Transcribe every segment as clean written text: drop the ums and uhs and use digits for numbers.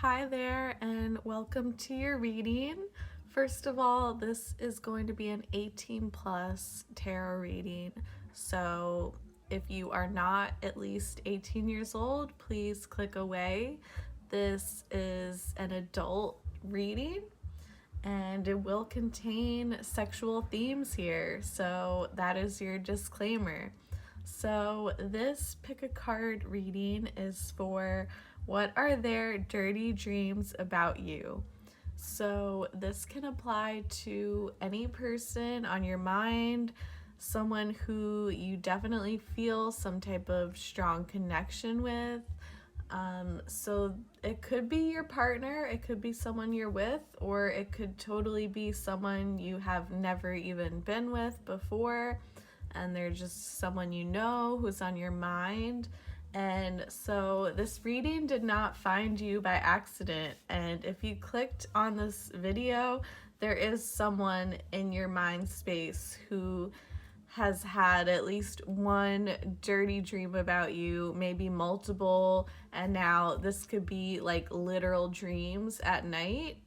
Hi there, and welcome to your reading. First of all, this is going to be an 18 plus tarot reading. So if you are not at least 18 years old, please click away. This is an adult reading and it will contain sexual themes here. So that is your disclaimer. So this pick a card reading is for what are their dirty dreams about you? So this can apply to any person on your mind, someone who you definitely feel some type of strong connection with. So it could be your partner, it could be someone you're with, or it could totally be someone you have never even been with before, and they're just someone you know who's on your mind. And so this reading did not find you by accident, and if you clicked on this video, there is someone in your mind space who has had at least one dirty dream about you, maybe multiple, and now this could be like literal dreams at night,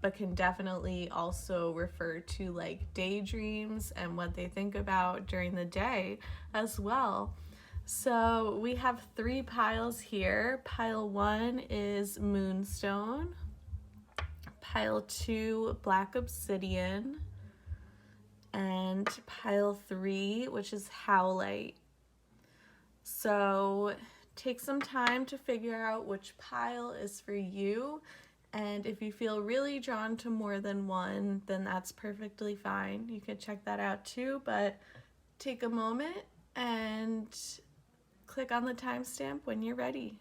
but can definitely also refer to like daydreams and what they think about during the day as well. So we have 3 piles here. Pile 1 is Moonstone, pile 2 Black Obsidian, and pile 3, which is Howlite. So take some time to figure out which pile is for you, and if you feel really drawn to more than one, then that's perfectly fine. You could check that out too, but take a moment and click on the timestamp when you're ready.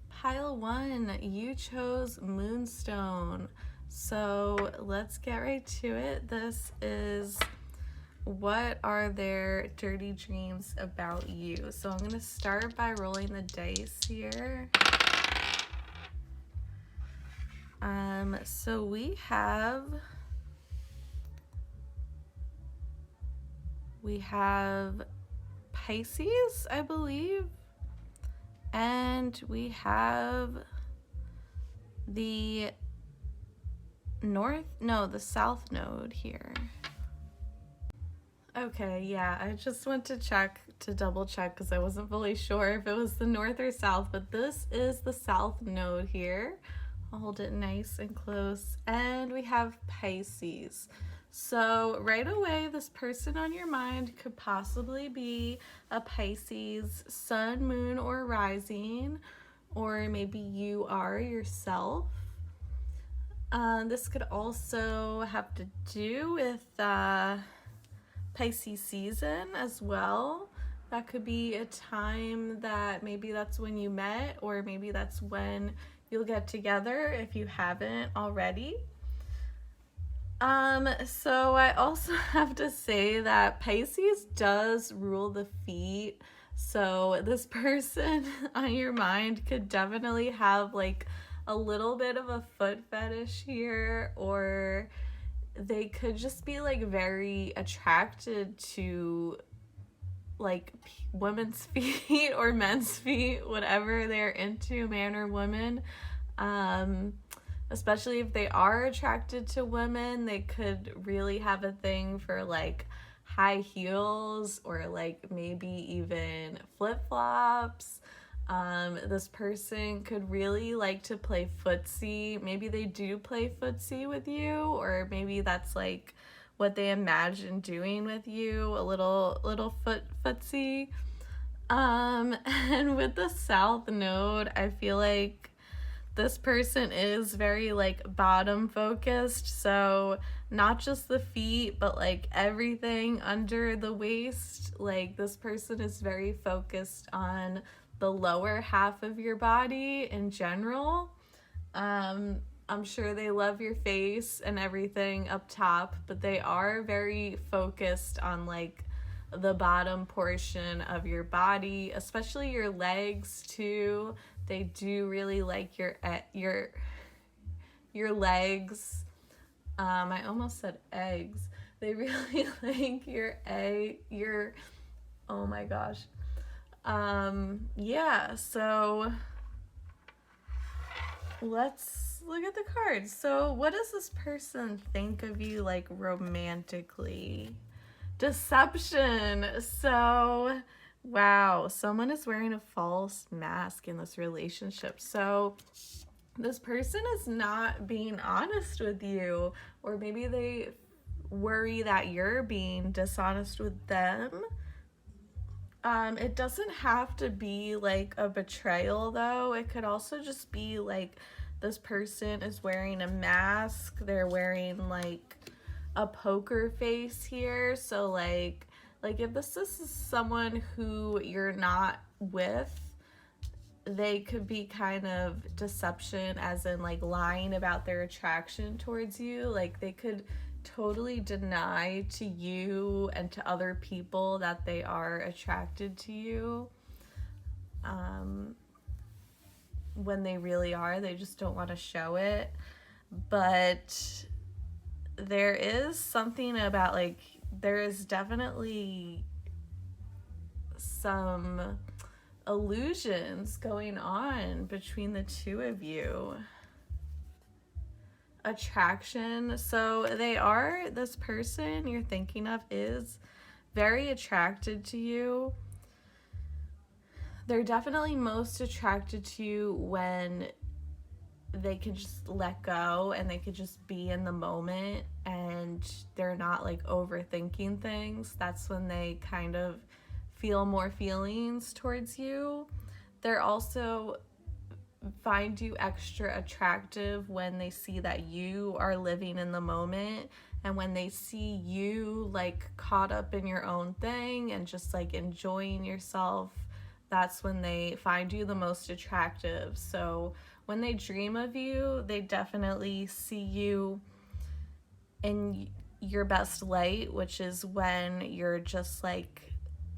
Pile 1, you chose Moonstone. So let's get right to it. This is what are their dirty dreams about you. So I'm going to start by rolling the dice here. So we have Pisces, I believe, and we have the south node here. Okay, yeah, I just went to double check because I wasn't fully sure if it was the north or south, but this is the south node here. I'll hold it nice and close. And we have Pisces. So right away, this person on your mind could possibly be a Pisces sun, moon, or rising, or maybe you are yourself. This could also have to do with Pisces season as well. That could be a time that maybe that's when you met, or maybe that's when you'll get together if you haven't already. So I also have to say that Pisces does rule the feet. So this person on your mind could definitely have like a little bit of a foot fetish here, or they could just be like very attracted to like women's feet or men's feet, whatever they're into, man or woman. Especially if they are attracted to women, they could really have a thing for like high heels or like maybe even flip-flops. This person could really like to play footsie. Maybe they do play footsie with you, or maybe that's like what they imagine doing with you, a little footsie. And with the south node, I feel like this person is very like bottom focused, so not just the feet, but like everything under the waist. Like this person is very focused on the lower half of your body in general. I'm sure they love your face and everything up top, but they are very focused on like the bottom portion of your body, especially your legs too. They do really like your legs. I almost said eggs. They really like oh my gosh. Yeah, so let's look at the cards. So what does this person think of you, like, romantically? Deception. So, wow, someone is wearing a false mask in this relationship. So this person is not being honest with you, or maybe they worry that you're being dishonest with them. It doesn't have to be like a betrayal, though. It could also just be like this person is wearing a mask. They're wearing like a poker face here. So like if this is someone who you're not with, they could be kind of deception, as in like lying about their attraction towards you. Like they could totally deny to you and to other people that they are attracted to you, when they really are. They just don't want to show it. But there is something about, like, there is definitely some illusions going on between the two of you. Attraction. So this person you're thinking of is very attracted to you. They're definitely most attracted to you when they can just let go and they could just be in the moment and they're not like overthinking things. That's when they kind of feel more feelings towards you. They're also find you extra attractive when they see that you are living in the moment, and when they see you like caught up in your own thing and just like enjoying yourself. That's when they find you the most attractive. So when they dream of you, they definitely see you in your best light, which is when you're just like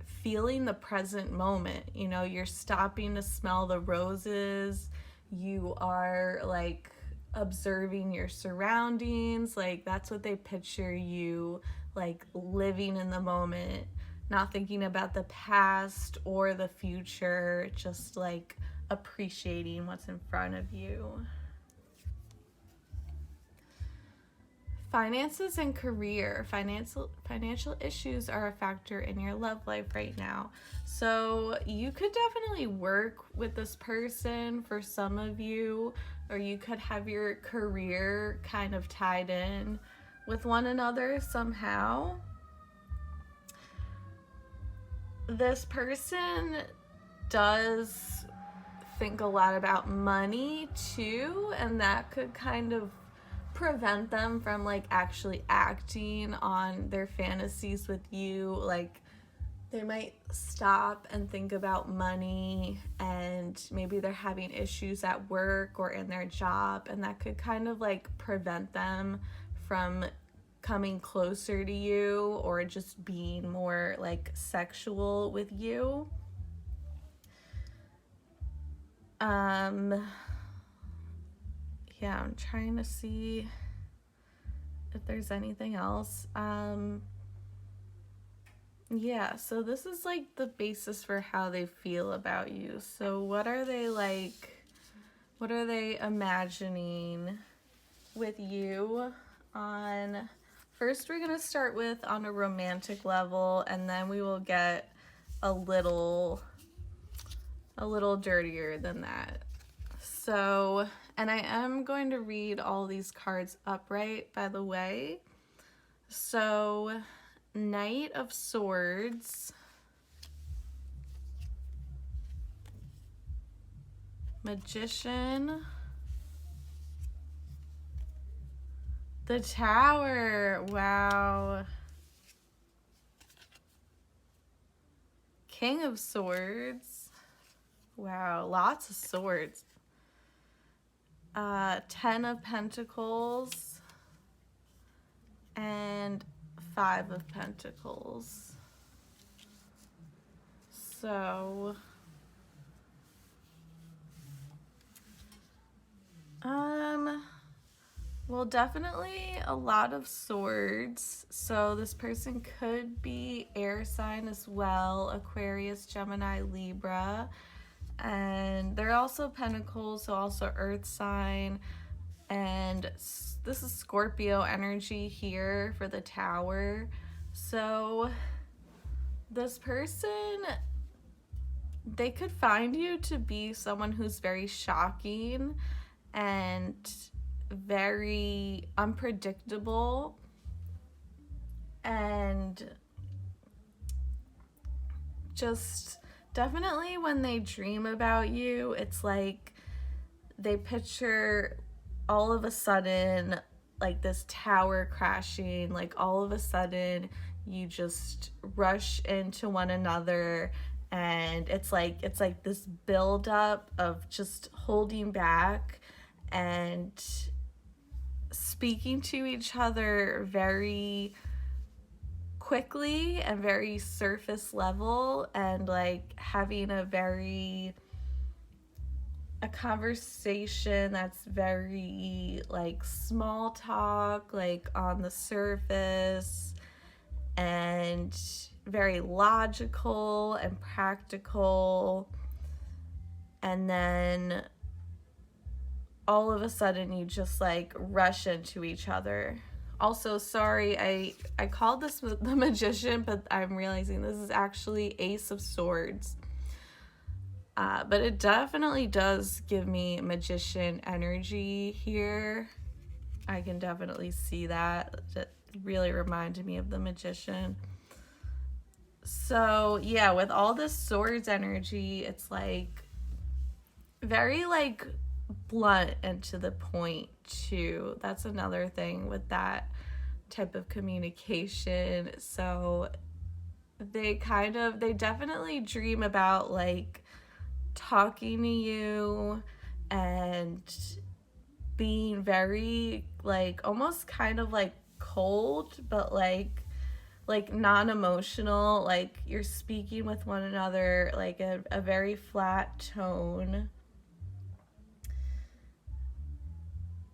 feeling the present moment. You know, you're stopping to smell the roses. You are like observing your surroundings. Like that's what they picture you, like living in the moment, not thinking about the past or the future, just like appreciating what's in front of you. Finances and career. Financial issues are a factor in your love life right now. So you could definitely work with this person for some of you, or you could have your career kind of tied in with one another somehow. This person does think a lot about money too, and that could kind of prevent them from like actually acting on their fantasies with you. Like they might stop and think about money, and maybe they're having issues at work or in their job, and that could kind of like prevent them from coming closer to you or just being more like sexual with you. Yeah, I'm trying to see if there's anything else. Yeah, so this is like the basis for how they feel about you. So what are they like? What are they imagining with you on? First, we're gonna start with on a romantic level, and then we will get a little dirtier than that. So, and I am going to read all these cards upright, by the way. So, Knight of Swords, Magician, the Tower, wow, King of Swords, wow, lots of swords. 10 of Pentacles and 5 of Pentacles. So, well, definitely a lot of swords. So this person could be air sign as well, Aquarius, Gemini, Libra. And they're also Pentacles, so also Earth sign. And this is Scorpio energy here for the Tower. So this person, they could find you to be someone who's very shocking and very unpredictable, and just definitely when they dream about you, it's like they picture all of a sudden like this tower crashing, like all of a sudden you just rush into one another, and it's like this buildup of just holding back and speaking to each other very quickly and very surface level, and like having a conversation that's very like small talk, like on the surface, and very logical and practical, and then all of a sudden you just like rush into each other. Also, sorry, I called this the Magician, but I'm realizing this is actually Ace of Swords. But it definitely does give me Magician energy here. I can definitely see that. It really reminded me of the Magician. So yeah, with all this Swords energy, it's like very like blunt and to the point too. That's another thing with that type of communication. So they definitely dream about like talking to you and being very like almost kind of like cold, but like non-emotional, like you're speaking with one another like a very flat tone.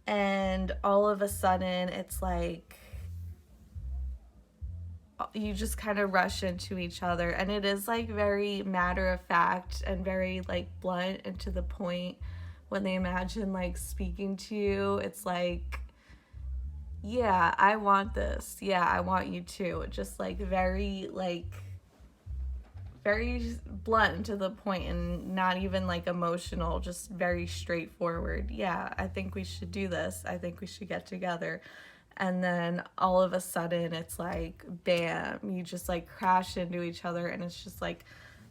And all of a sudden it's like you just kind of rush into each other, and it is like very matter of fact and very like blunt and to the point. When they imagine like speaking to you, it's like, yeah, I want this, yeah, I want you too. Just like very blunt and to the point, and not even like emotional, just very straightforward. Yeah, I think we should do this, I think we should get together. And then all of a sudden it's like bam, you just like crash into each other, and it's just like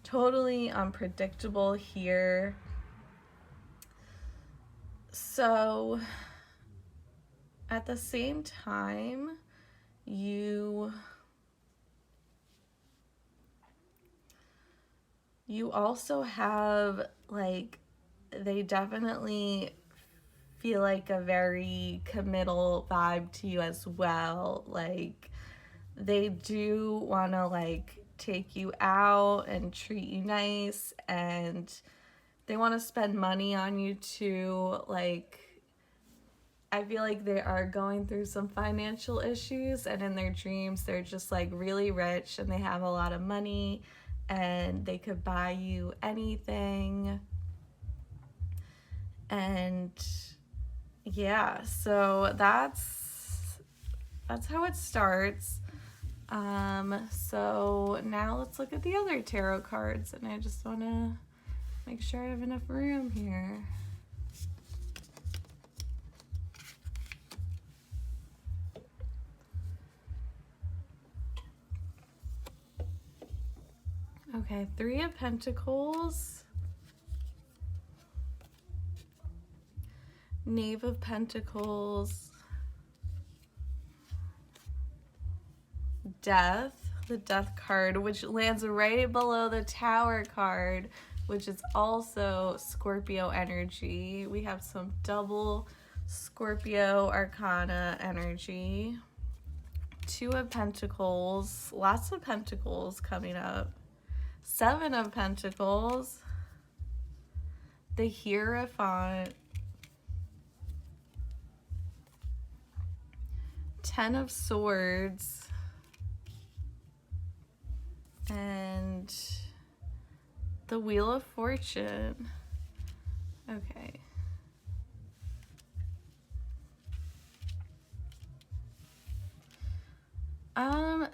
totally unpredictable here. So at the same time, you also have like, they definitely feel like a very committal vibe to you as well. Like they do want to like take you out and treat you nice, and they want to spend money on you too. Like I feel like they are going through some financial issues, and in their dreams they're just like really rich and they have a lot of money and they could buy you anything. And yeah, so that's how it starts. So now let's look at the other tarot cards, and I just want to make sure I have enough room here. Okay, Three of Pentacles, Knave of Pentacles, Death, the Death card, which lands right below the Tower card, which is also Scorpio energy. We have some double Scorpio Arcana energy. Two of Pentacles, lots of Pentacles coming up. Seven of Pentacles, the Hierophant, Ten of Swords, and the Wheel of Fortune.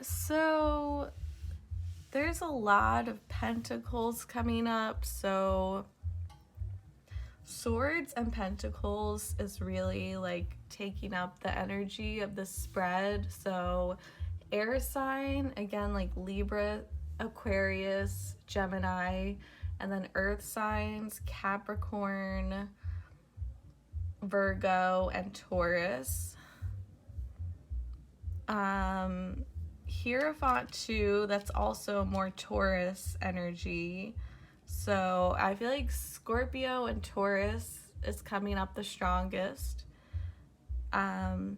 So there's a lot of pentacles coming up. So swords and pentacles is really like taking up the energy of the spread. So air sign, again, like Libra, Aquarius, Gemini, and then earth signs, Capricorn, Virgo, and Taurus. Hierophant 2, that's also more Taurus energy. So I feel like Scorpio and Taurus is coming up the strongest. Again,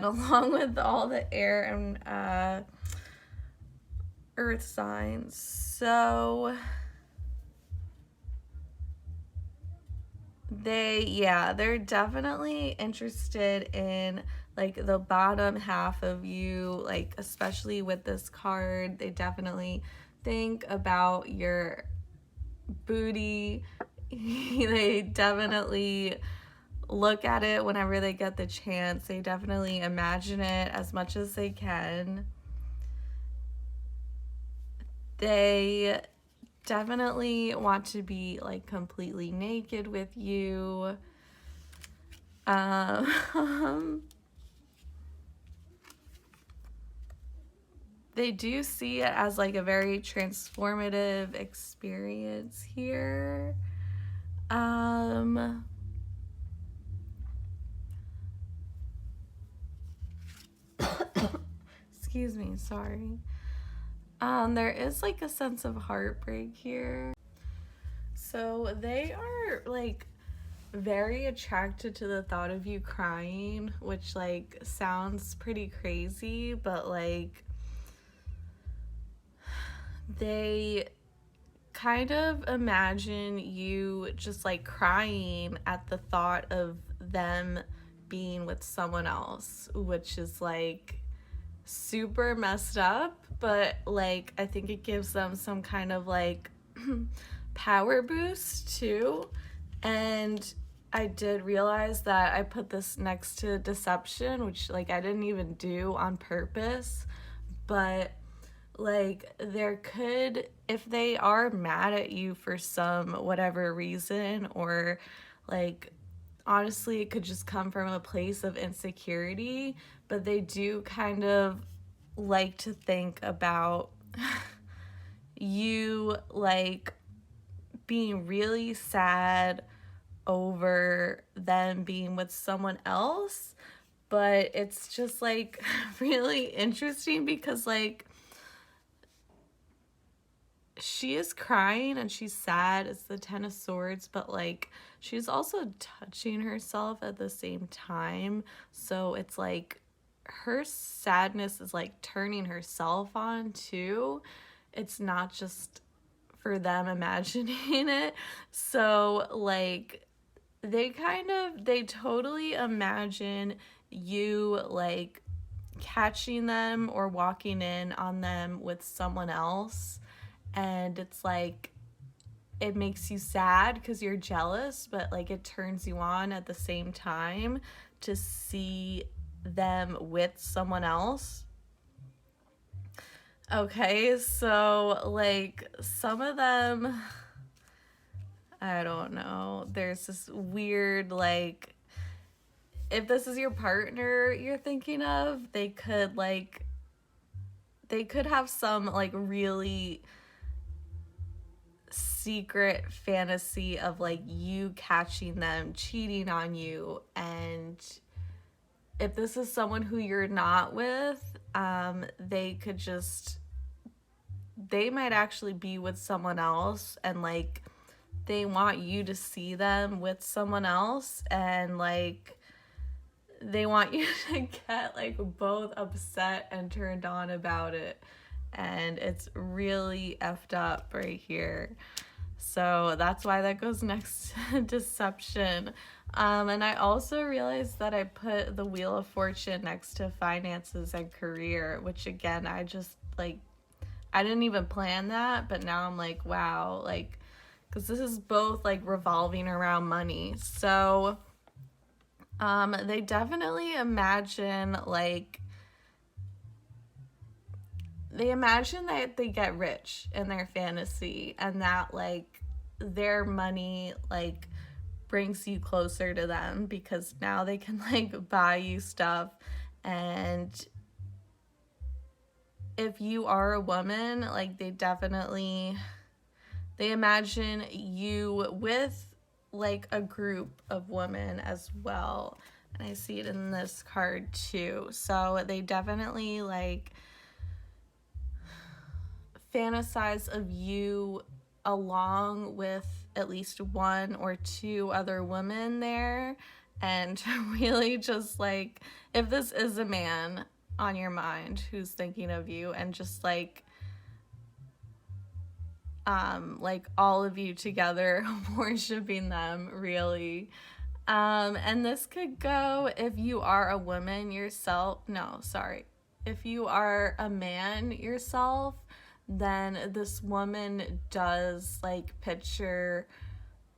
along with all the air and earth signs. So they're definitely interested in like the bottom half of you, like especially with this card. They definitely think about your booty. They definitely look at it whenever they get the chance. They definitely imagine it as much as they can. They definitely want to be like completely naked with you. They do see it as like a very transformative experience here. Excuse me, sorry. There is like a sense of heartbreak here. So they are like very attracted to the thought of you crying, which like sounds pretty crazy, but like they kind of imagine you just like crying at the thought of them being with someone else, which is like super messed up, but like I think it gives them some kind of like power boost too. And I did realize that I put this next to deception, which like I didn't even do on purpose, but like there could, if they are mad at you for some whatever reason, or like honestly it could just come from a place of insecurity, but they do kind of like to think about you like being really sad over them being with someone else. But it's just like really interesting because like she is crying and she's sad. It's the Ten of Swords, but like she's also touching herself at the same time. So it's like her sadness is like turning herself on too. It's not just for them imagining it. So like they totally imagine you like catching them or walking in on them with someone else. And it's like it makes you sad because you're jealous, but like it turns you on at the same time to see them with someone else. Okay, so like some of them, I don't know, there's this weird like, if this is your partner you're thinking of, they could have some like really secret fantasy of like you catching them cheating on you. And if this is someone who you're not with, they might actually be with someone else, and like they want you to see them with someone else, and like they want you to get like both upset and turned on about it. And it's really effed up right here. So that's why that goes next to deception. And I also realized that I put the Wheel of Fortune next to finances and career, which again, I just like, I didn't even plan that, but now I'm like, wow, like, because this is both like revolving around money. So they definitely imagine like they imagine that they get rich in their fantasy, and that like their money like brings you closer to them because now they can like buy you stuff. And if you are a woman, like they imagine you with like a group of women as well. And I see it in this card too. So they definitely like fantasize of you along with at least one or two other women there, and really just like, if this is a man on your mind who's thinking of you, and just like all of you together worshiping them, really. And this could go if you are a woman yourself. No, sorry. If you are a man yourself, then this woman does like picture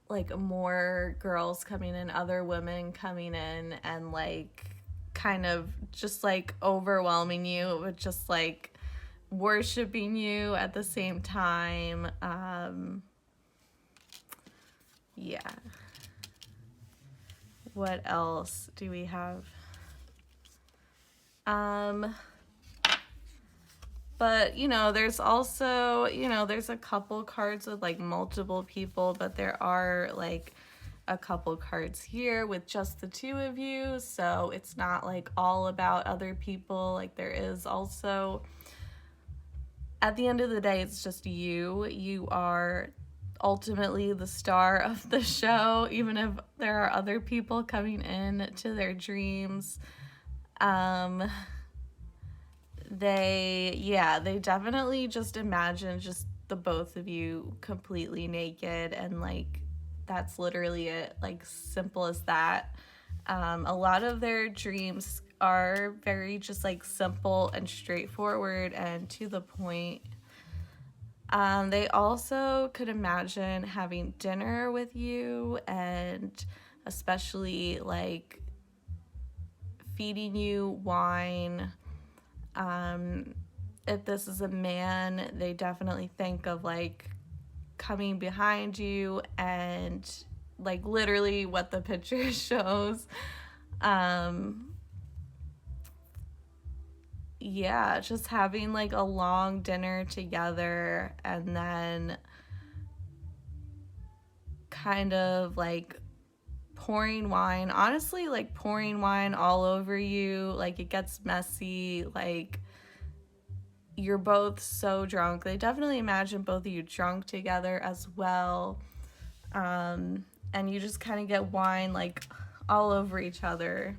like more girls coming in, other women coming in, and like kind of just like overwhelming you with just like worshiping you at the same time. Yeah. What else do we have? But, you know, there's also, you know, there's a couple cards with like multiple people, but there are like a couple cards here with just the two of you. So it's not like all about other people. Like there is also, at the end of the day, it's just you. You are ultimately the star of the show, even if there are other people coming in to their dreams. They definitely just imagine just the both of you completely naked, and like that's literally it, like simple as that. A lot of their dreams are very just like simple and straightforward and to the point. They also could imagine having dinner with you, and especially like feeding you wine. If this is a man, they definitely think of like coming behind you and like literally what the picture shows. Yeah, just having like a long dinner together, and then kind of like pouring wine, honestly, like pouring wine all over you. Like it gets messy, like you're both so drunk. They definitely imagine both of you drunk together as well. And you just kind of get wine like all over each other.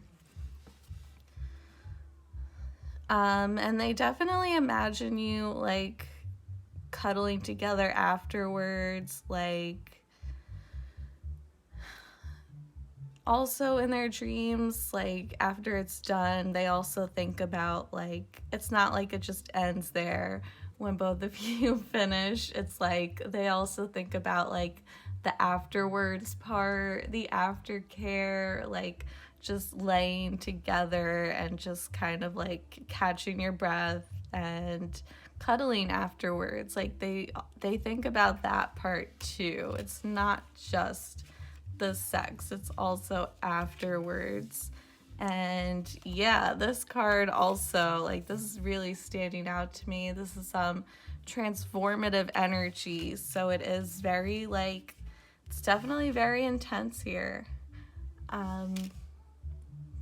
And they definitely imagine you like cuddling together afterwards, like also in their dreams, like after it's done, they also think about like, it's not like it just ends there when both of you finish. It's like they also think about like the afterwards part, the aftercare, like just laying together and just kind of like catching your breath and cuddling afterwards. Like they think about that part too. It's not just the sex, it's also afterwards. And yeah, this card also, like this is really standing out to me. This is transformative energy, so it is very like, it's definitely very intense here.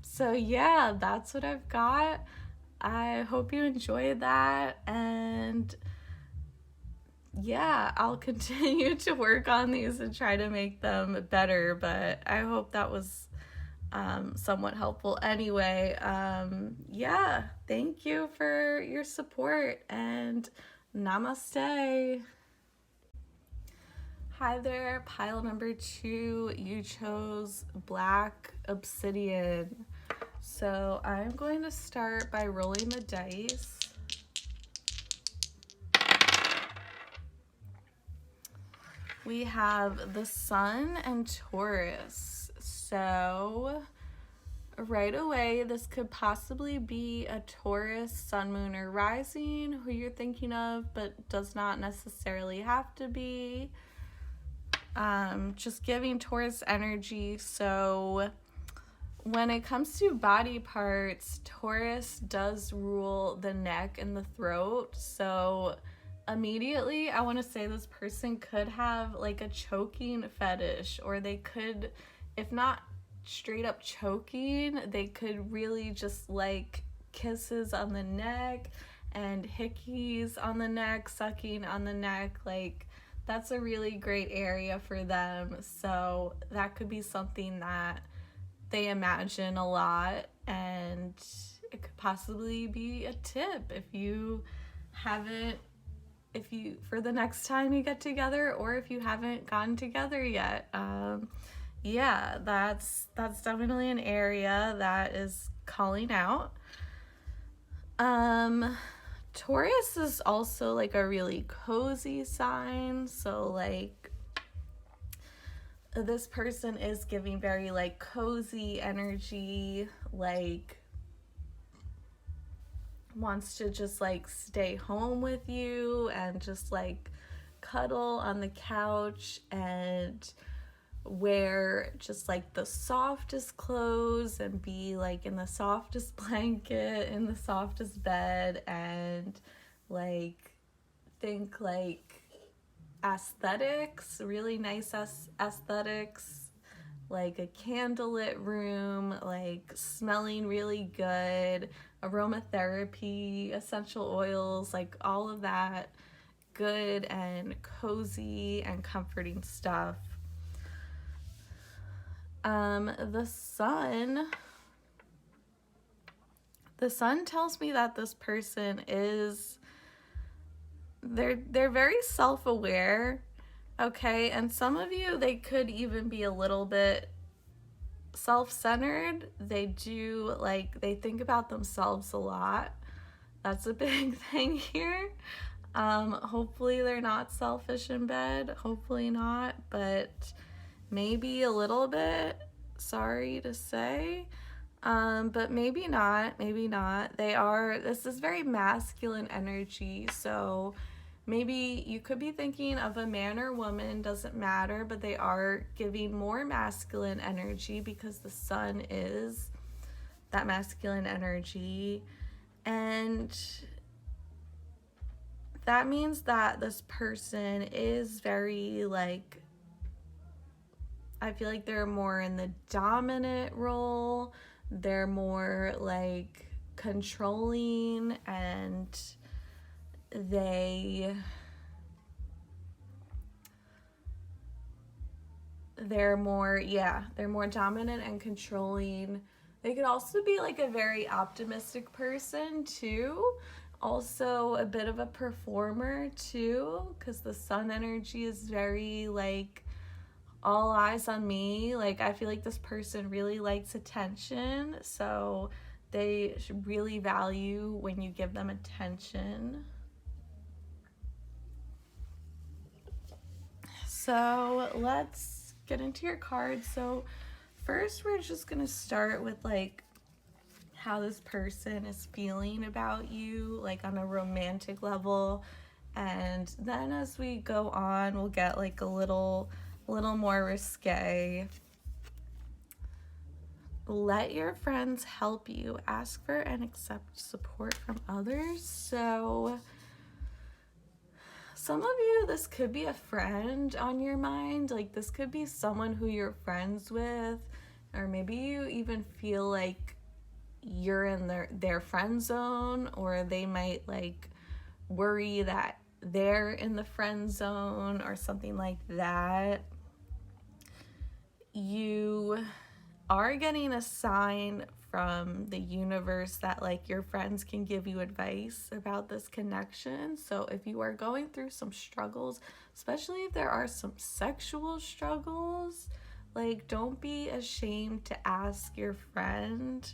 So yeah, that's what I've got. I hope you enjoyed that, and yeah, I'll continue to work on these and try to make them better, but I hope that was somewhat helpful anyway. Yeah, thank you for your support, and namaste. Hi there, pile number 2, you chose black obsidian. So I'm going to start by rolling the dice. We have the Sun and Taurus. So right away, this could possibly be a Taurus, sun, moon, or rising who you're thinking of, but does not necessarily have to be. Just giving Taurus energy. So when it comes to body parts, Taurus does rule the neck and the throat. So immediately, I want to say this person could have like a choking fetish, or they could, if not straight up choking, they could really just like kisses on the neck and hickeys on the neck, sucking on the neck. Like, that's a really great area for them. So that could be something that they imagine a lot, and it could possibly be a tip if you for the next time you get together, or if you haven't gotten together yet. Yeah, that's definitely an area that is calling out. Taurus is also like a really cozy sign, so like this person is giving very like cozy energy, like wants to just like stay home with you and just like cuddle on the couch and wear just like the softest clothes and be like in the softest blanket, in the softest bed, and like think like aesthetics, really nice aesthetics, like a candlelit room, like smelling really good, aromatherapy, essential oils, like all of that good and cozy and comforting stuff. The sun tells me that this person is, they're very self-aware, okay? And some of you, they could even be a little bit self-centered. They do, like, they think about themselves a lot. That's a big thing here. Hopefully they're not selfish in bed. Hopefully not, but maybe a little bit, sorry to say. But maybe not. This is very masculine energy, so maybe you could be thinking of a man or woman, doesn't matter, but they are giving more masculine energy because the sun is that masculine energy. And that means that this person is very like, I feel like they're more in the dominant role. They're more like controlling, and they're more dominant and controlling. They could also be like a very optimistic person too. Also a bit of a performer too, because the sun energy is very like all eyes on me. Like, I feel like this person really likes attention, so they should really value when you give them attention. So let's get into your cards. So first, we're just gonna start with like how this person is feeling about you, like on a romantic level, and then as we go on, we'll get like a little more risque. Let your friends help you. Ask for and accept support from others. So some of you, this could be a friend on your mind. Like, this could be someone who you're friends with, or maybe you even feel like you're in their friend zone, or they might like worry that they're in the friend zone or something like that. You are getting a sign from the universe that like your friends can give you advice about this connection. So if you are going through some struggles, especially if there are some sexual struggles, like, don't be ashamed to ask your friend,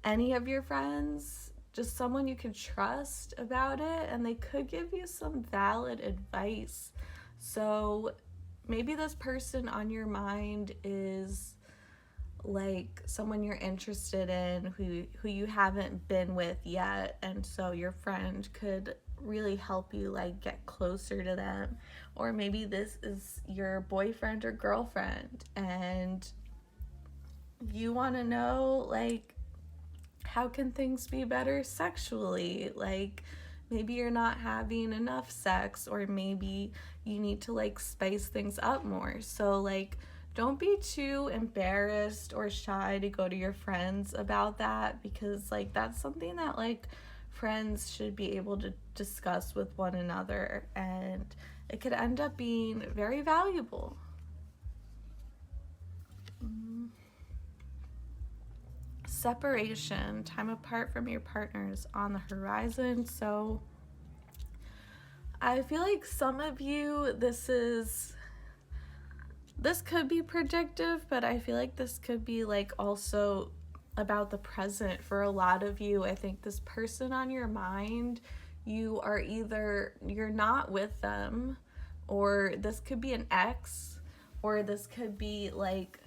any of your friends, just someone you can trust about it, and they could give you some valid advice. So maybe this person on your mind is like someone you're interested in who you haven't been with yet, and so your friend could really help you like get closer to them. Or maybe this is your boyfriend or girlfriend and you want to know like how can things be better sexually, like maybe you're not having enough sex, or maybe you need to like spice things up more. So like don't be too embarrassed or shy to go to your friends about that, because like that's something that like friends should be able to discuss with one another, and it could end up being very valuable. Separation, time apart from your partners on the horizon. So I feel like some of you, this could be predictive, but I feel like this could be like also about the present for a lot of you. I think this person on your mind, you are either you're not with them, or this could be an ex, or this could be like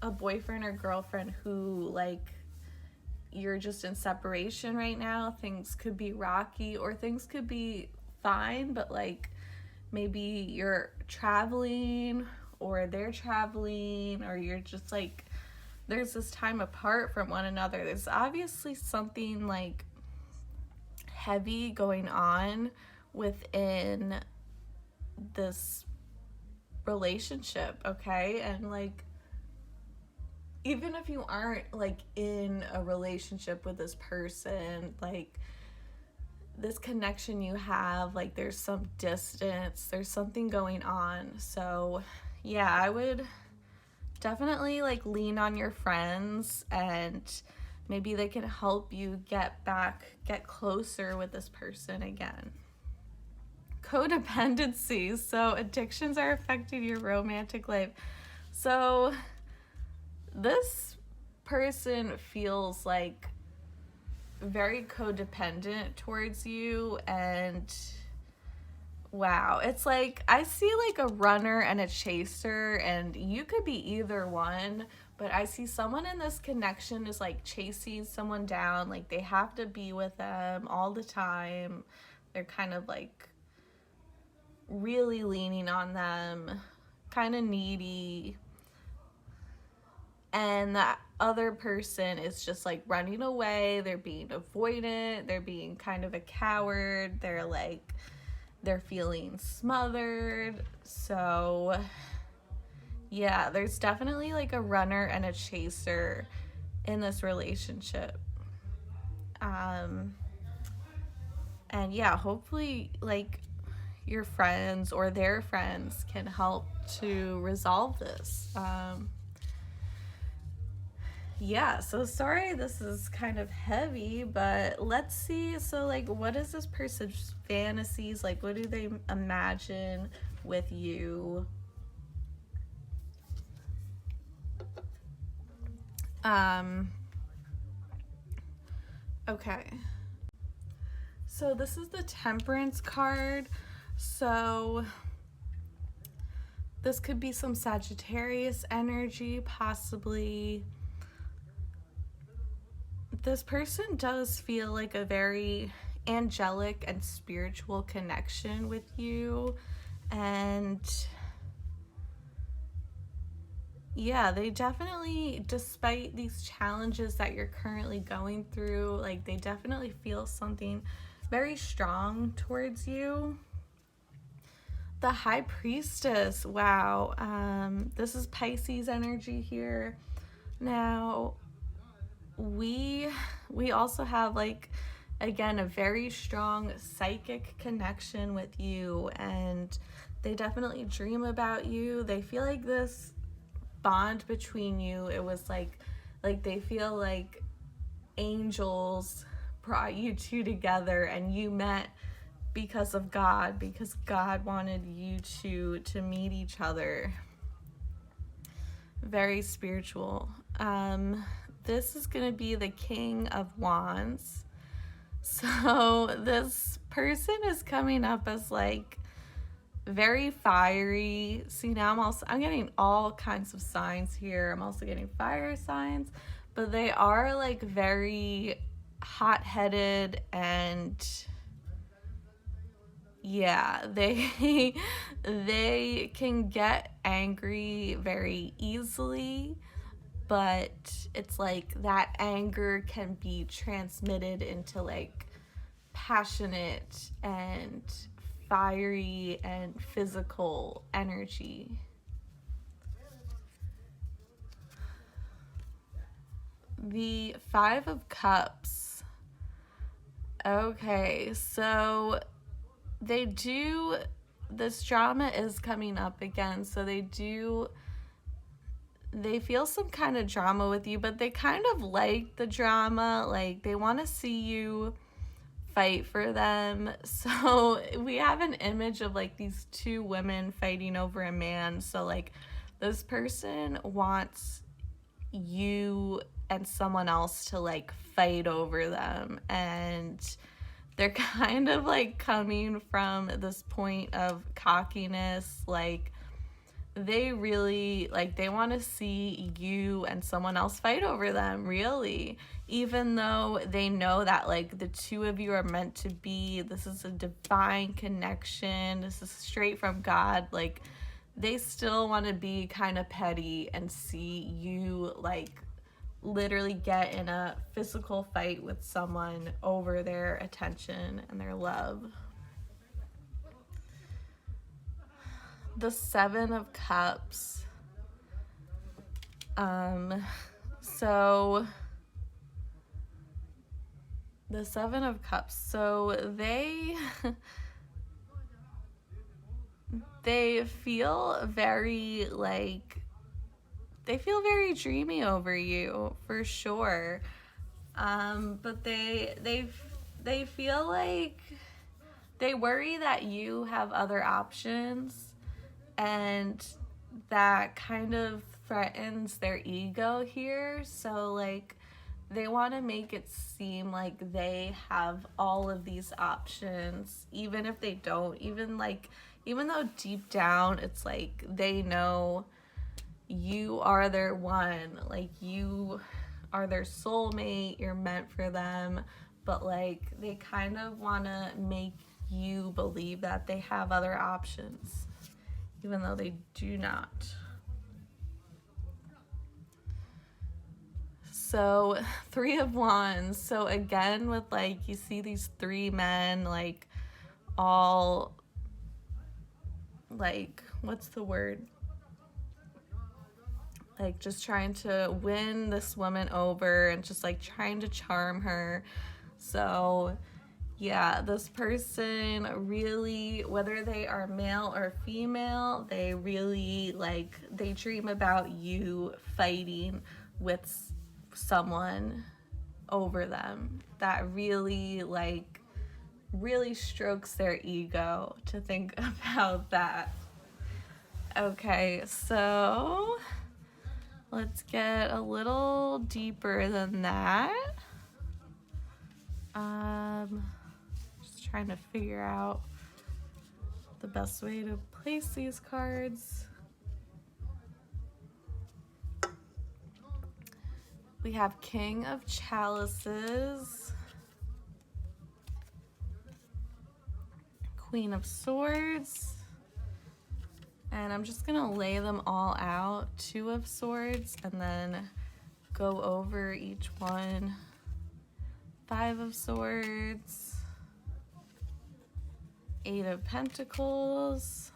a boyfriend or girlfriend who like you're just in separation right now. Things could be rocky, or things could be fine, but like maybe you're traveling or they're traveling, or you're just like there's this time apart from one another. There's obviously something like heavy going on within this relationship, okay? And like even if you aren't like in a relationship with this person, like this connection you have, like there's some distance, there's something going on. So yeah, I would definitely like lean on your friends, and maybe they can help you get closer with this person again. Codependency. So addictions are affecting your romantic life. So this person feels like very codependent towards you, and wow, it's like I see like a runner and a chaser, and you could be either one, but I see someone in this connection is like chasing someone down, like they have to be with them all the time. They're kind of like really leaning on them, kind of needy. And that other person is just like running away, they're being avoidant, they're being kind of a coward, they're feeling smothered. So yeah, there's definitely like a runner and a chaser in this relationship. And yeah, hopefully like your friends or their friends can help to resolve this. Yeah, so sorry this is kind of heavy, but let's see. So like what is this person's fantasies? Like what do they imagine with you? Okay. So this is the Temperance card. So this could be some Sagittarius energy, possibly. This person does feel like a very angelic and spiritual connection with you, and yeah, they definitely, despite these challenges that you're currently going through, like they definitely feel something very strong towards you. The High Priestess, wow. This is Pisces energy here. Now we also have like again a very strong psychic connection with you, and they definitely dream about you. They feel like this bond between you, it was like they feel like angels brought you two together, and you met because of God, because God wanted you to meet each other. Very spiritual. This is going to be the King of So this person is coming up as like very fiery. See, now I'm getting all kinds of signs here. I'm also getting fire signs, but they are like very hot-headed, and yeah, they can get angry very easily, but it's like that anger can be transmitted into like passionate and fiery and physical energy. The Five of Cups. Okay, so this drama is coming up again, so they feel some kind of drama with you, but they kind of like the drama. Like, they want to see you fight for them. So we have an image of like these two women fighting over a man. So like this person wants you and someone else to like fight over them, and they're kind of like coming from this point of cockiness. Like, they really, like, they want to see you and someone else fight over them, really, even though they know that like the two of you are meant to be. This is a divine connection, this is straight from God. Like, they still want to be kind of petty and see you like literally get in a physical fight with someone over their attention and their love. The Seven of Cups. So the Seven of Cups. So they feel very like, they feel very dreamy over you, for sure. But they feel like they worry that you have other options, and that kind of threatens their ego here. So like, they want to make it seem like they have all of these options, even if they don't. Even though deep down it's like they know you are their one, like you are their soulmate, you're meant for them, but like they kind of want to make you believe that they have other options, even though they do not. So Three of Wands. So again, with like, you see these three men, like all like, what's the word? Like just trying to win this woman over and just like trying to charm her. So yeah, this person really, whether they are male or female, they really like, they dream about you fighting with someone over them. That really like, really strokes their ego to think about that. Okay, so let's get a little deeper than that. Just trying to figure out the best way to place these cards. We have King of Chalices, Queen of Swords, and I'm just gonna lay them all out. Two of Swords, and then go over each one. Five of Swords, Eight of Pentacles,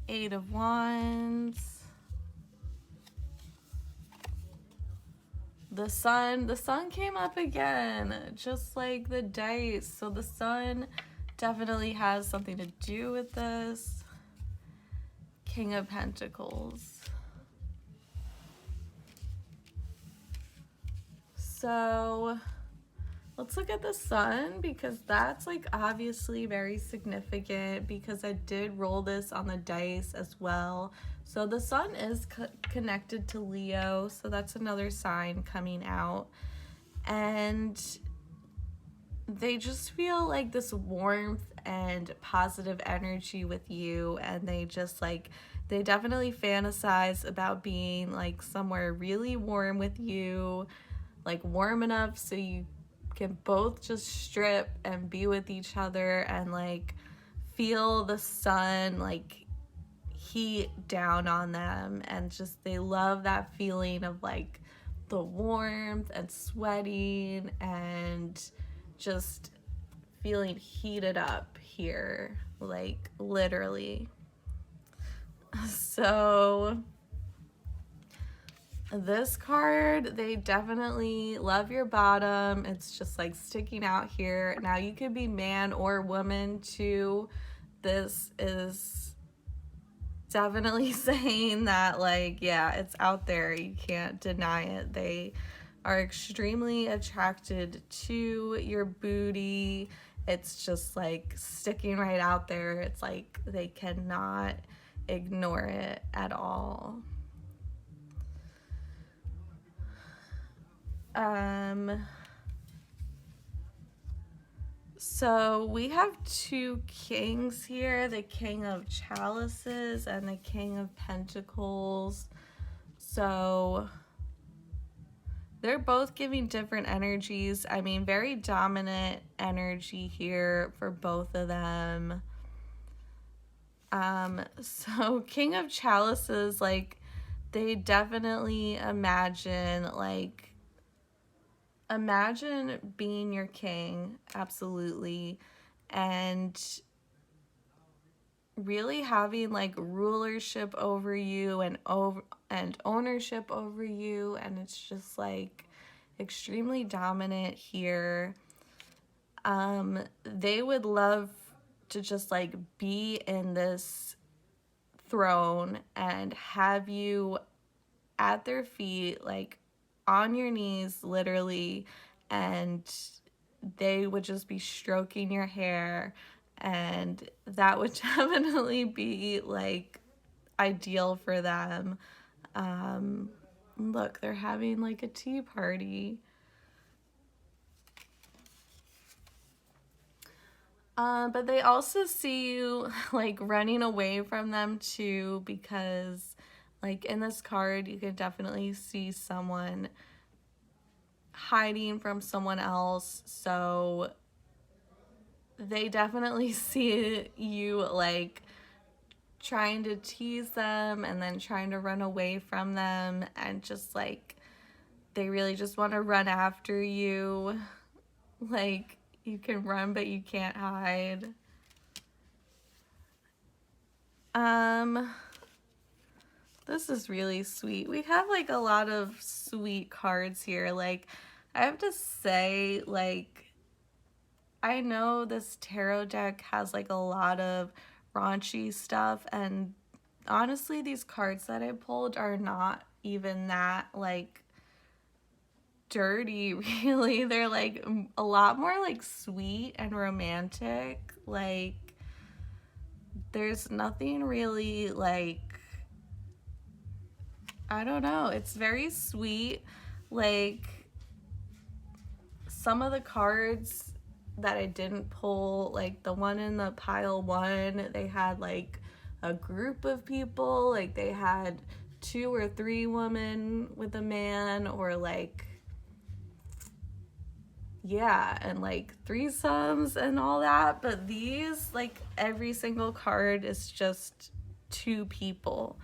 Eight of Wands, the Sun came up again, just like the dice. So the Sun definitely has something to do with this. King of Pentacles. So let's look at the Sun, because that's like obviously very significant, because I did roll this on the dice as well. So the Sun is connected to Leo, so that's another sign coming out. And they just feel like this warmth and positive energy with you, and they just like, they definitely fantasize about being like somewhere really warm with you, like warm enough so you can both just strip and be with each other and like feel the sun like heat down on them, and just they love that feeling of like the warmth and sweating and just feeling heated up here, like literally. So this card, they definitely love your bottom. It's just like sticking out here. Now you could be man or woman too. This is definitely saying that like, yeah, it's out there. You can't deny it. They are extremely attracted to your booty. It's just like sticking right out there. It's like they cannot ignore it at all. So we have two kings here, the King of Chalices and the King of Pentacles. So they're both giving different energies. I mean, very dominant energy here for both of them. So King of Chalices, like, they definitely imagine being your king, absolutely, and really having like rulership over you and ownership over you, and it's just like extremely dominant here. They would love to just like be in this throne and have you at their feet, like on your knees literally, and they would just be stroking your hair, and that would definitely be like ideal for them. Look, they're having like a tea party. But they also see you like running away from them too, because like in this card you can definitely see someone hiding from someone else. So they definitely see you like trying to tease them and then trying to run away from them, and just like they really just want to run after you. Like, you can run but you can't hide. This is really sweet. We have like a lot of sweet cards here. Like, I have to say, like, I know this tarot deck has like a lot of raunchy stuff, and honestly these cards that I pulled are not even that like dirty, really. They're like a lot more like sweet and romantic. Like, there's nothing really like, I don't know, it's very sweet. Like, some of the cards that I didn't pull, like the one in the pile one, they had like a group of people, like they had 2 or 3 women with a man, or like, yeah, and like threesomes and all that. But these, like, every single card is just 2 people,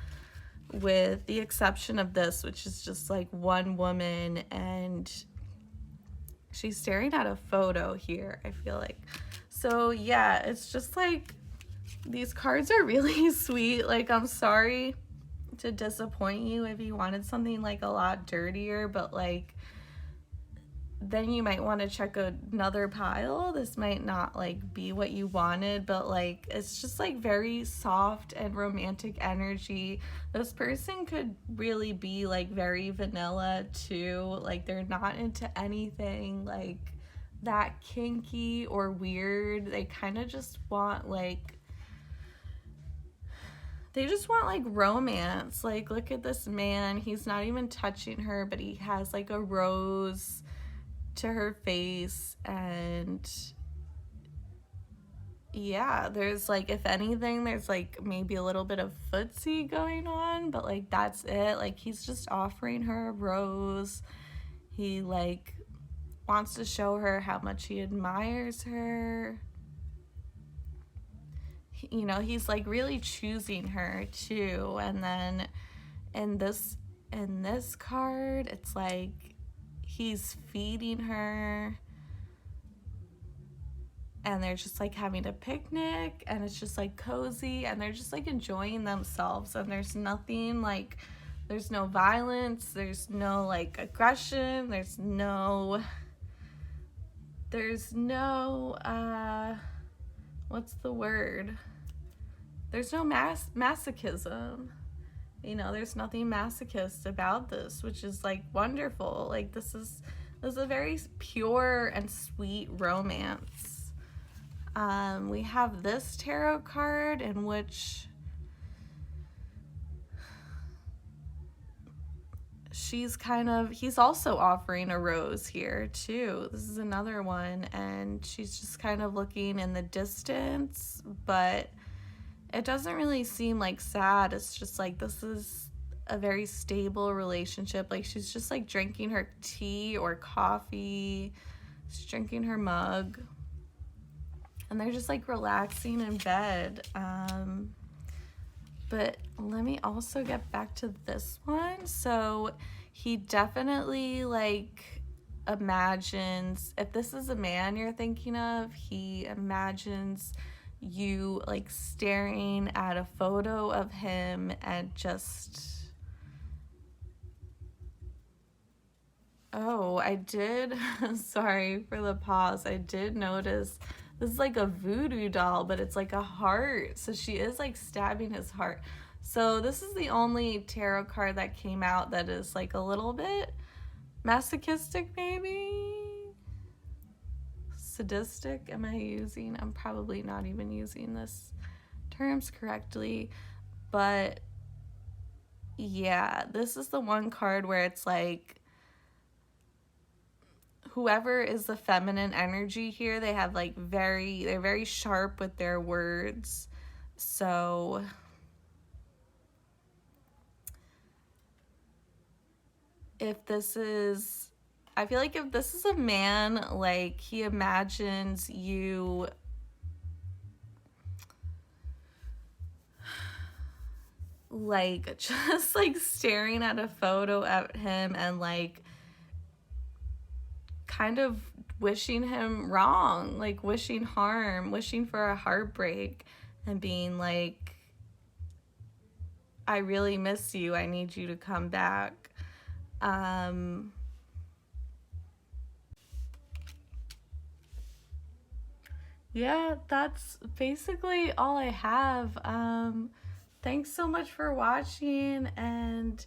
with the exception of this, which is just like one woman, and she's staring at a photo here, I feel like. So yeah, it's just like, these cards are really sweet. Like, I'm sorry to disappoint you if you wanted something like a lot dirtier, but like, then you might want to check another pile. This might not like be what you wanted, but like, it's just like very soft and romantic energy. This person could really be like very vanilla too. Like, they're not into anything like that kinky or weird. They kind of just want like, they just want like romance. Like, look at this man, he's not even touching her, but he has like a rose to her face, and yeah, there's like, if anything, there's like maybe a little bit of footsie going on, but like that's it. Like he's just offering her a rose. He like wants to show her how much he admires her. You know, he's like really choosing her too. And then in this card, it's like he's feeding her, and they're just like having a picnic, and it's just like cozy, and they're just like enjoying themselves, and there's nothing like, there's no violence, there's no like aggression, there's no what's the word, there's no masochism. You know, there's nothing masochist about this, which is like wonderful. Like this is a very pure and sweet romance. We have this tarot card in which he's also offering a rose here too. This is another one, and she's just kind of looking in the distance, but it doesn't really seem like sad. It's just like this is a very stable relationship. Like she's just like drinking her tea or coffee. She's drinking her mug. And they're just like relaxing in bed. But let me also get back to this one. So he definitely like imagines, if this is a man you're thinking of, he imagines you like staring at a photo of him and just, oh, I did, sorry for the pause, I did notice this is like a voodoo doll, but it's like a heart, so she is like stabbing his heart. So this is the only tarot card that came out that is like a little bit masochistic, maybe sadistic. I'm probably not even using this terms correctly, but yeah, this is the one card where it's like whoever is the feminine energy here, they have like they're very sharp with their words. So I feel like if this is a man, like he imagines you like just like staring at a photo at him and like kind of wishing him wrong, like wishing harm, wishing for a heartbreak, and being like, I really miss you, I need you to come back. Yeah, that's basically all I have. Thanks so much for watching, and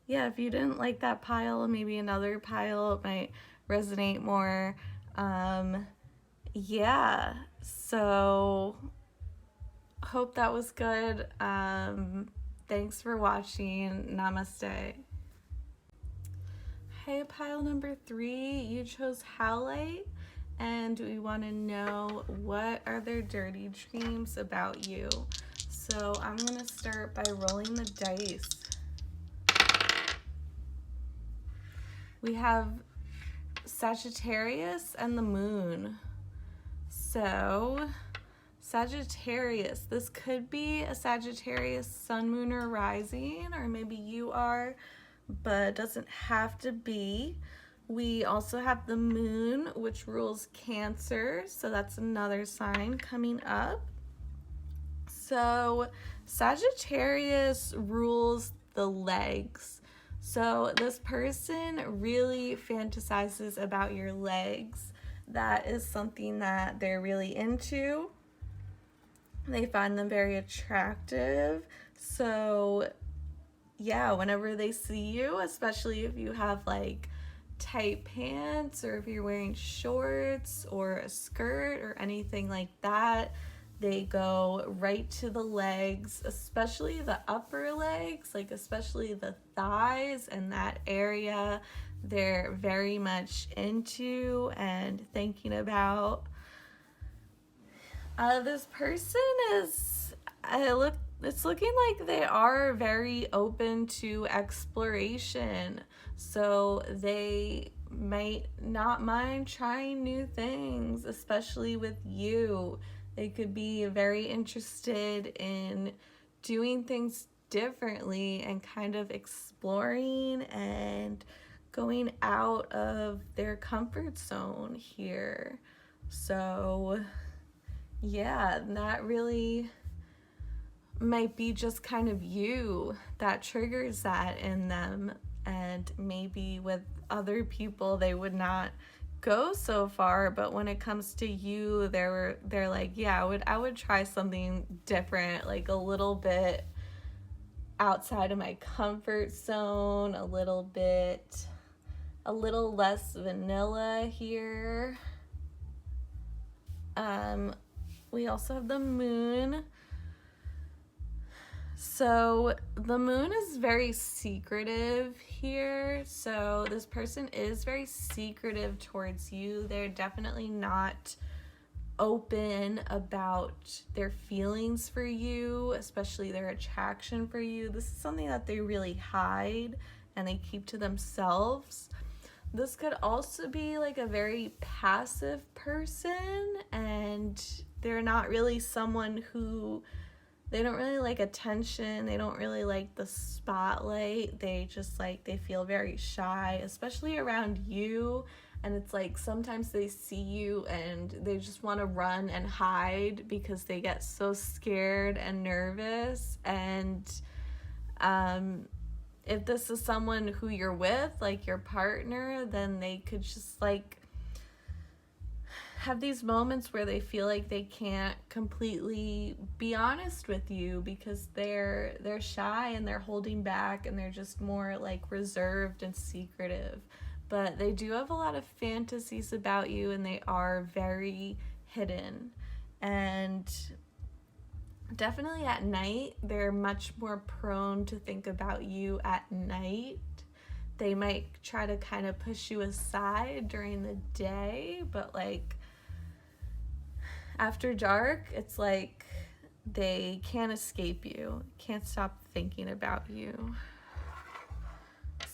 yeah, if you didn't like that pile, maybe another pile might resonate more. Yeah, so hope that was good. Thanks for watching. Namaste. Hey, pile number 3, you chose Howlite, and we want to know what are their dirty dreams about you. So I'm going to start by rolling the dice. We have Sagittarius and the moon. So Sagittarius, this could be a Sagittarius sun, moon, or rising, or maybe you are, but it doesn't have to be. We also have the moon, which rules Cancer, so that's another sign coming up. So Sagittarius rules the legs. So this person really fantasizes about your legs. That is something that they're really into. They find them very attractive. So yeah, whenever they see you, especially if you have like tight pants or if you're wearing shorts or a skirt or anything like that, they go right to the legs, especially the upper legs, like especially the thighs and that area. They're very much into and thinking about. This person it's looking like they are very open to exploration. So they might not mind trying new things, especially with you. They could be very interested in doing things differently and kind of exploring and going out of their comfort zone here. So, yeah, that really might be just kind of you that triggers that in them. And maybe with other people, they would not go so far, but when it comes to you, they're like, yeah, I would try something different, like a little bit outside of my comfort zone, a little less vanilla here. We also have the moon. So the moon is very secretive here. So this person is very secretive towards you. They're definitely not open about their feelings for you, especially their attraction for you. This is something that they really hide and they keep to themselves. This could also be like a very passive person, and they're not really someone who, they don't really like attention. They don't really like the spotlight. They just like, they feel very shy, especially around you. And it's like sometimes they see you and they just want to run and hide because they get so scared and nervous. And if this is someone who you're with, like your partner, then they could just like have these moments where they feel like they can't completely be honest with you because they're shy and they're holding back and they're just more like reserved and secretive. But they do have a lot of fantasies about you, and they are very hidden. And definitely at night, they're much more prone to think about you at night. They might try to kind of push you aside during the day, but like after dark, it's like they can't escape you, can't stop thinking about you.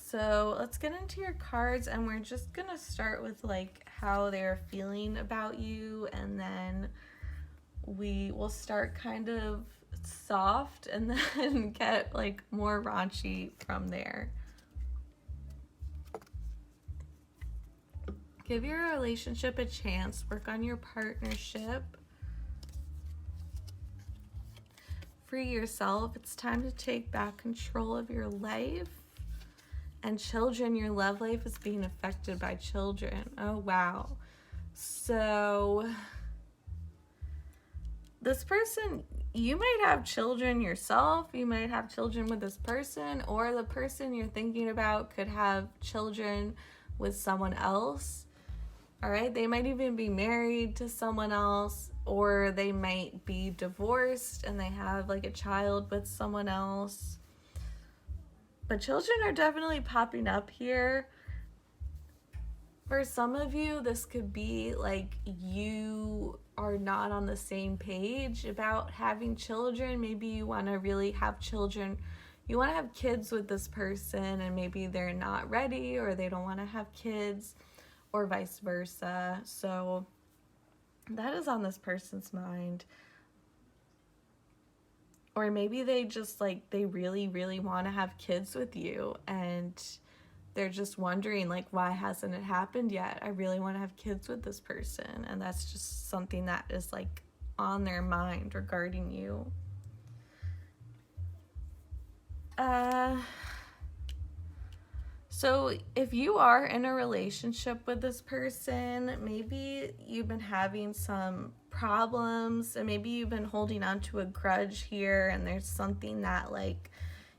So let's get into your cards, and we're just gonna start with like how they're feeling about you, and then we will start kind of soft and then get like more raunchy from there. Give your relationship a chance. Work on your partnership. Free yourself. It's time to take back control of your life. And children, your love life is being affected by children. Oh, wow. So this person, you might have children yourself. You might have children with this person, or the person you're thinking about could have children with someone else. All right. They might even be married to someone else, or they might be divorced and they have like a child with someone else. But children are definitely popping up here. For some of you, this could be like you are not on the same page about having children. Maybe you want to really have children. You want to have kids with this person, and maybe they're not ready, or they don't want to have kids, or vice versa. So that is on this person's mind. Or maybe they just like, they really, really want to have kids with you, and they're just wondering like, why hasn't it happened yet? I really want to have kids with this person. And that's just something that is like on their mind regarding you. So if you are in a relationship with this person, maybe you've been having some problems, and maybe you've been holding on to a grudge here, and there's something that like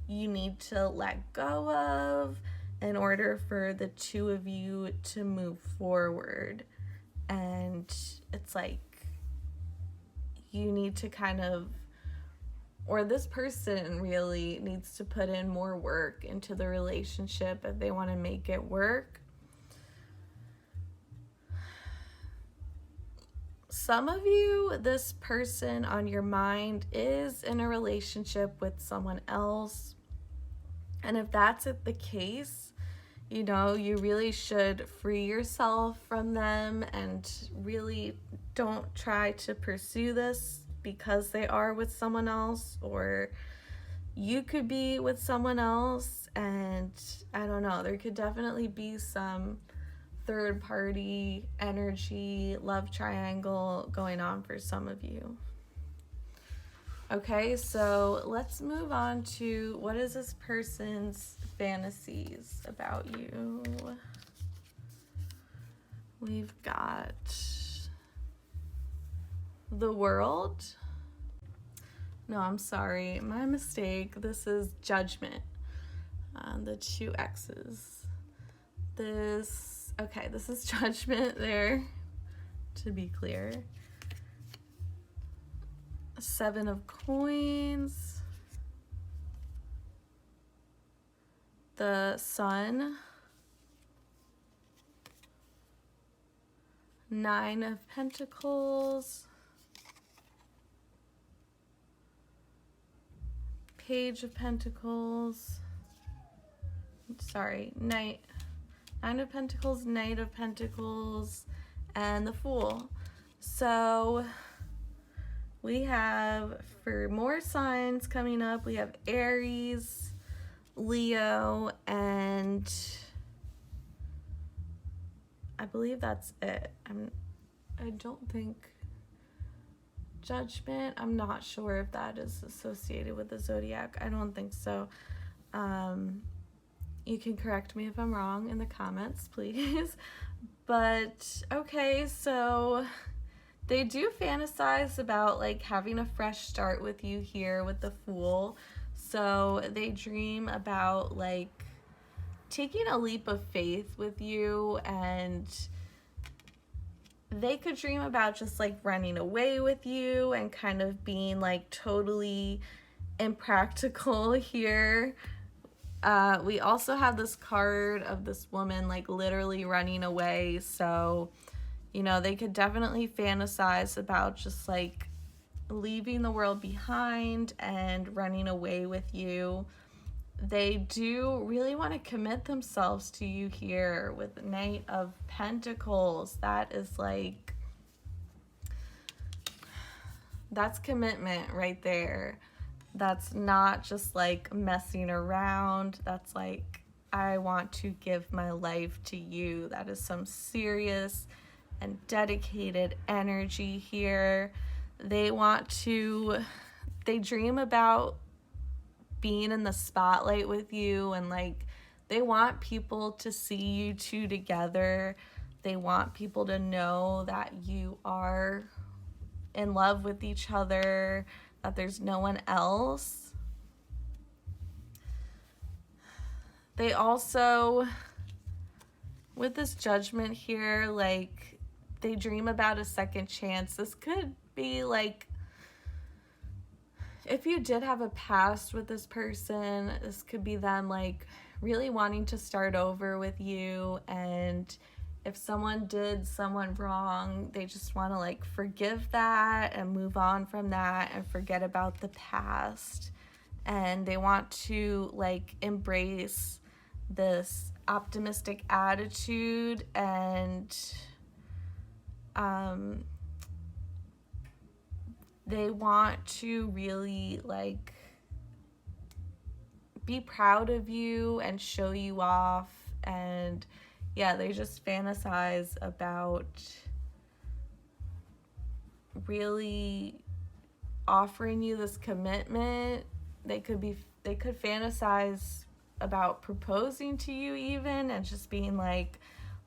you need to let go of in order for the two of you to move forward. And it's like you need to kind of, or this person really needs to put in more work into the relationship if they want to make it work. some of you, this person on your mind is in a relationship with someone else. And if that's the case, you know, you really should free yourself from them and really don't try to pursue this because they are with someone else, or you could be with someone else, and I don't know, there could definitely be some third party energy, love triangle going on for some of you. Okay, so let's move on to what is this person's fantasies about you. We've got the World. No, I'm sorry, my mistake. This is Judgment. The 2 X's. This is Judgment there, to be clear. 7 of Coins. The Sun. 9 of Pentacles. Page of Pentacles. Sorry, 9 of Pentacles, Knight of Pentacles, and the Fool. So we have, for more signs coming up, we have Aries, Leo, and I believe that's it. I don't think Judgment, I'm not sure if that is associated with the zodiac. I don't think so. You can correct me if I'm wrong in the comments, please. But okay, so they do fantasize about like having a fresh start with you here with the Fool. So they dream about like taking a leap of faith with you, and they could dream about just like running away with you and kind of being like totally impractical here. We also have this card of this woman like literally running away. So, you know, they could definitely fantasize about just like leaving the world behind and running away with you. They do really want to commit themselves to you here with Knight of Pentacles. That is like, that's commitment right there. That's not just like messing around. That's like, I want to give my life to you. That is some serious and dedicated energy here. They dream about being in the spotlight with you, and like they want people to see you two together. They want people to know that you are in love with each other, that there's no one else. They also, with this Judgment here, like they dream about a second chance. This could be like, if you did have a past with this person, this could be them like really wanting to start over with you. And if someone did someone wrong, they just want to like forgive that and move on from that and forget about the past. And they want to like embrace this optimistic attitude, and they want to really like be proud of you and show you off. And yeah, they just fantasize about really offering you this commitment. They could fantasize about proposing to you even, and just being like,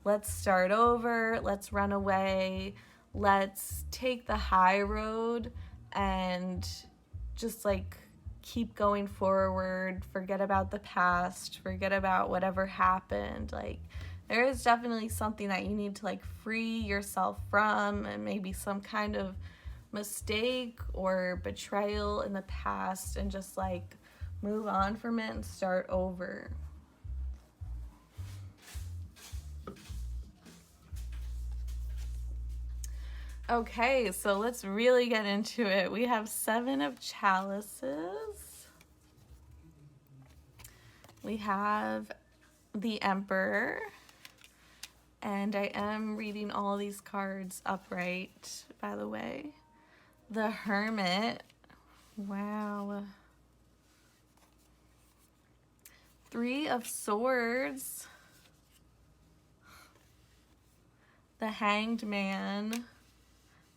let's start over, let's run away, let's take the high road and just like keep going forward, forget about the past, forget about whatever happened. Like there is definitely something that you need to like free yourself from, and maybe some kind of mistake or betrayal in the past, and just like move on from it and start over. Okay, so let's really get into it. We have 7 of chalices. We have the Emperor. And I am reading all these cards upright, by the way. The Hermit. Wow. 3 of Swords. The Hanged Man.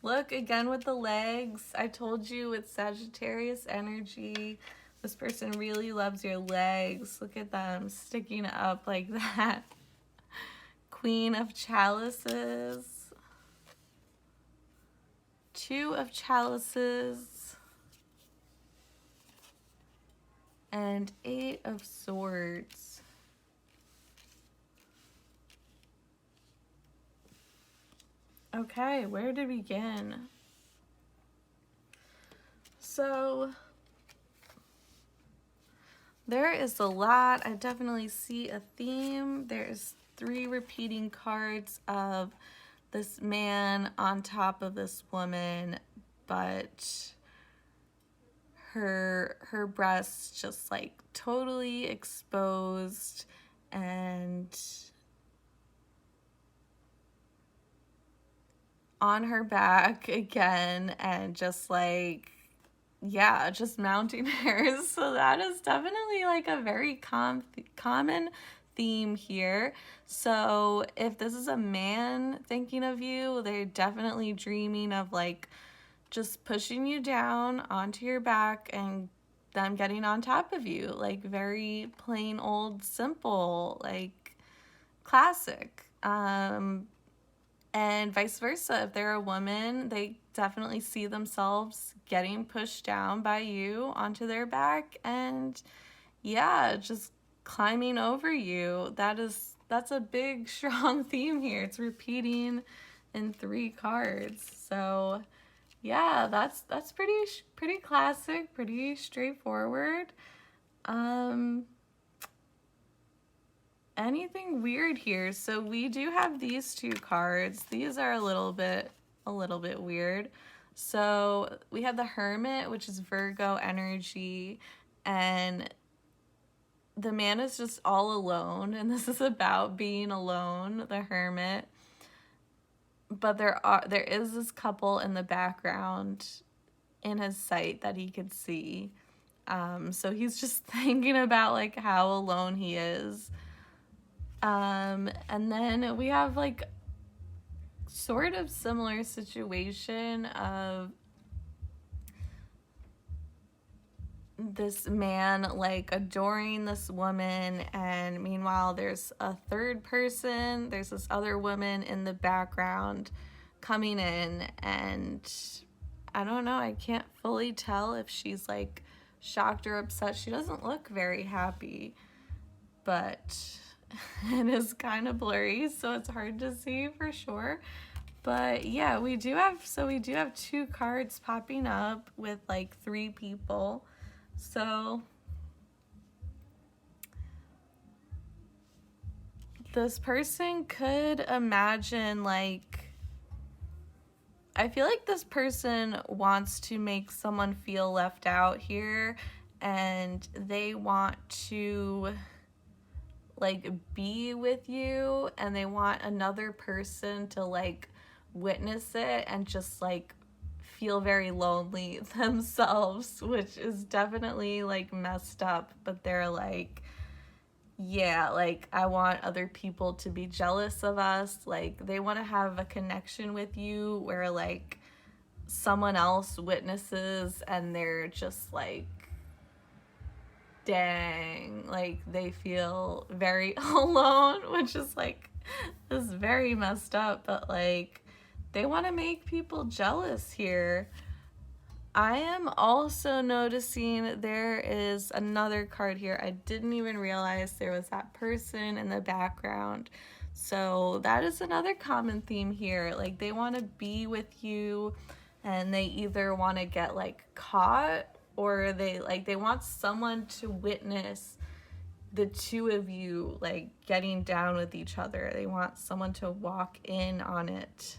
Look, again with the legs. I told you it's Sagittarius energy. This person really loves your legs. Look at them sticking up like that. Queen of Chalices. 2 of Chalices. And 8 of Swords. Okay, where to begin? So, there is a lot. I definitely see a theme. There's 3 repeating cards of this man on top of this woman, but her breasts just like totally exposed and on her back again, and just like, yeah, just mounting hers. So that is definitely like a very common theme here. So if this is a man thinking of you, they're definitely dreaming of like just pushing you down onto your back and them getting on top of you. Like very plain old simple, like classic. And vice versa. If they're a woman, they definitely see themselves getting pushed down by you onto their back and, yeah, just climbing over you. That's a big, strong theme here. It's repeating in 3 cards. So, yeah, that's pretty classic, pretty straightforward. Anything weird here? So we do have these 2 cards. These are a little bit weird. So we have the Hermit, which is Virgo energy, and the man is just all alone, and this is about being alone, the Hermit. But there is this couple in the background in his sight that he could see. So he's just thinking about like how alone he is. And then we have like sort of similar situation of this man like adoring this woman, and meanwhile there's a third person, there's this other woman in the background coming in, and I don't know, I can't fully tell if she's like shocked or upset. She doesn't look very happy, but it is kind of blurry, so it's hard to see for sure. But yeah, we do have 2 cards popping up with like 3 people. So this person could imagine, like, I feel like this person wants to make someone feel left out here, and they want to like be with you, and they want another person to like witness it and just like feel very lonely themselves, which is definitely like messed up. But they're like, yeah, like I want other people to be jealous of us. Like they want to have a connection with you where like someone else witnesses and they're just like, dang, like they feel very alone, which is like, is very messed up. But like they want to make people jealous here. I am also noticing there is another card here. I didn't even realize there was that person in the background. So that is another common theme here. Like they want to be with you, and they either want to get like caught, or they want someone to witness the 2 of you like getting down with each other. They want someone to walk in on it.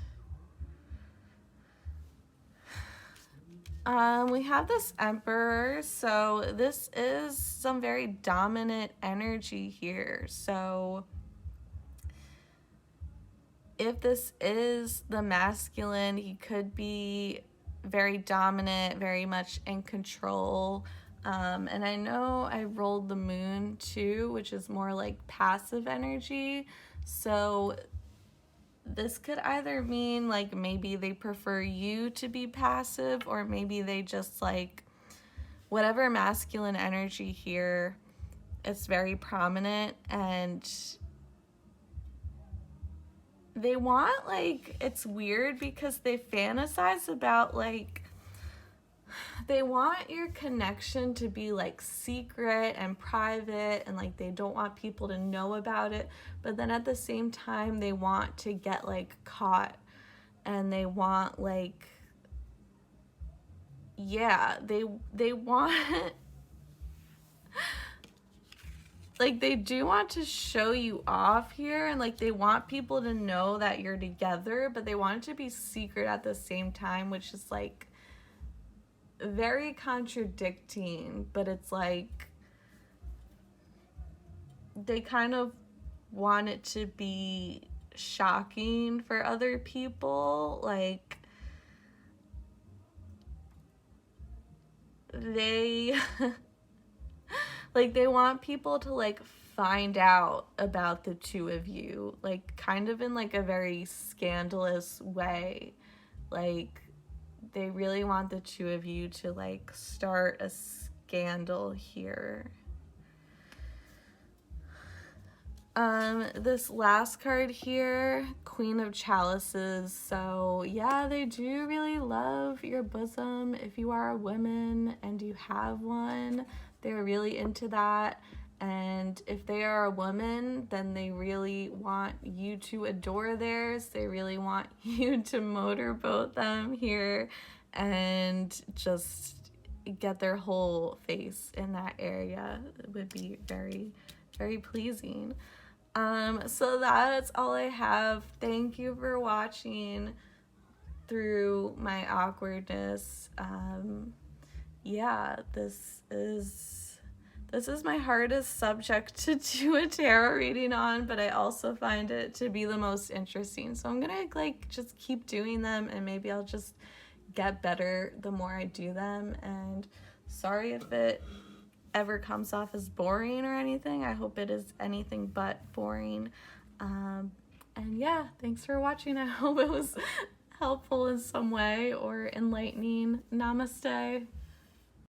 We have this Emperor, so this is some very dominant energy here. So if this is the masculine, he could be very dominant, very much in control. And I know I rolled the moon too, which is more like passive energy. So this could either mean like maybe they prefer you to be passive, or maybe they just like whatever masculine energy here, it's very prominent, and they want, like, it's weird because they fantasize about, like, they want your connection to be like secret and private, and like they don't want people to know about it, but then at the same time they want to get like caught, and they want like, yeah, they want like they do want to show you off here, and like they want people to know that you're together, but they want it to be secret at the same time, which is like very contradicting. But it's like they kind of want it to be shocking for other people. Like they like they want people to like find out about the two of you, like kind of in like a very scandalous way. Like they really want the two of you to like start a scandal here. This last card here, Queen of Chalices. So yeah, they do really love your bosom. If you are a woman and you have one, they're really into that. And if they are a woman, then they really want you to adore theirs. They really want you to motorboat them here and just get their whole face in that area. It would be very, very pleasing. So that's all I have. Thank you for watching through my awkwardness. Yeah, this is my hardest subject to do a tarot reading on, but I also find it to be the most interesting. So I'm gonna like just keep doing them, and maybe I'll just get better the more I do them. And sorry if it ever comes off as boring or anything. I hope it is anything but boring. And yeah, thanks for watching. I hope it was helpful in some way or enlightening. Namaste.